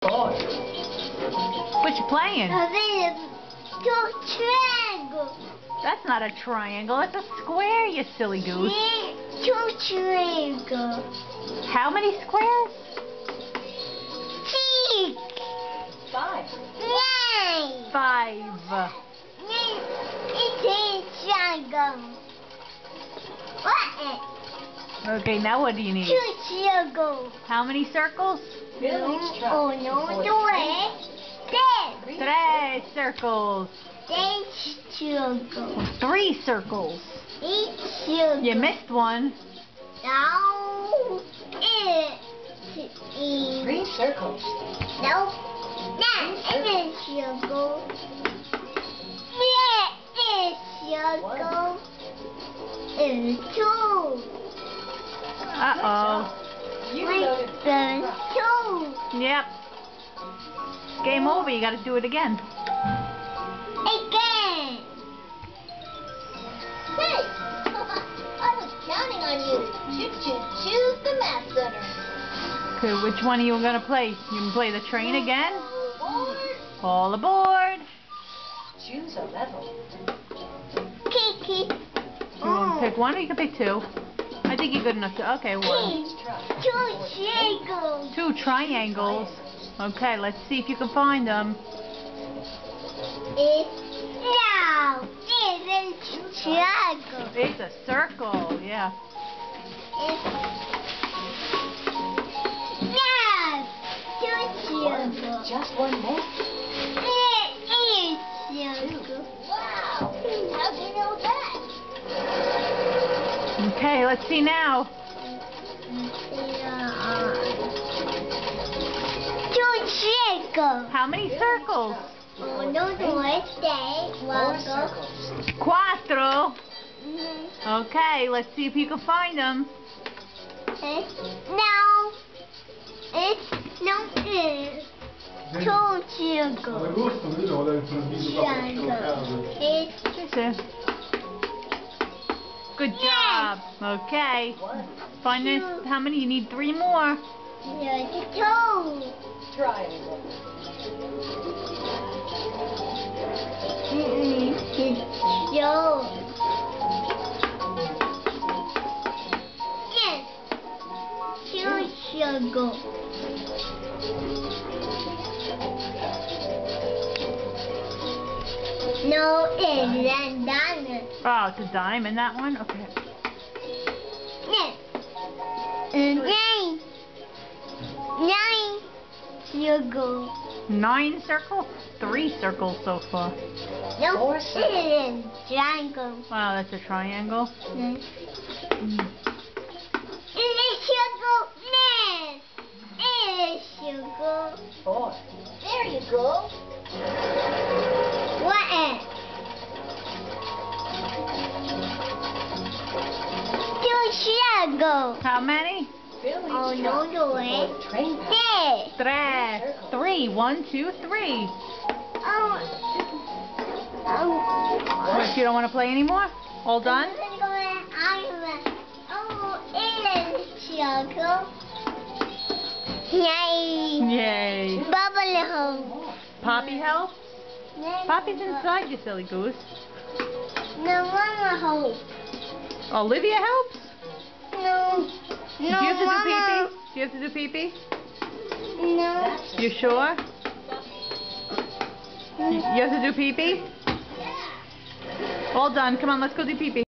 4. What you playing? Two triangles. That's not a triangle. It's a square, you silly goose. Two triangles. How many squares? 6. 5. 9. 5. It's a triangle. What? Okay, now what do you need? Two triangles. How many circles? Billy's truck. Oh no, Tres circles. 3 circles. You missed one. Now it's 3 circles. no. That is circle. That is circle. It's 2. Uh-oh. You With loaded the truck. 2 Yep. Game over. You got to do it again. again. Hey, I was counting on you to choose the math center. Okay, which one are you going to play? You can play the train again? Board. All aboard. Choose a level. Kiki. You want to pick one or you can pick 2? I think you're good enough to... Okay, 1. Billy's truck. 2 triangles. 2 triangles. Okay, let's see if you can find them. It's now. It's a triangle. It's a circle, yeah. It's now. 2 triangles. Just 1 minute. It is circle. Wow. How do you know that? Okay, let's see now. 2 triangles. How many circles? 1, 2, 3, 4 circles. 4. Mm-hmm. Okay, let's see if you can find them. No. It's 2 triangles. Agosto vedo all'improvviso Triangle. It's Good job. Okay. 1. Find this. How many? You need 3 more. 2. Triangle. Yes. 2 triangles. No, it's a diamond. Oh, it's a diamond, that one? Okay. Yes. 9. 9 triangles. 9 circles? 3 circles so far. No, 4 it circles. is triangle. Wow, that's a triangle. Yes. It is circle. Yes. It is circle. 4. There you go. What is? 2 triangles. How many? Billy's Oh, truck. no, before the train passed. There. 3. 1, 2, 3. Oh. What, you don't want to play anymore? All done? Oh, it is circle. Yay. Yay. Bubble hole. Poppy help? Poppy's inside, you silly goose. No, Mama hole. Olivia helps? No. Do you have to do pee-pee? Do you have to do pee-pee? No. You sure? You have to do pee-pee? All done. Come on, let's go do pee-pee.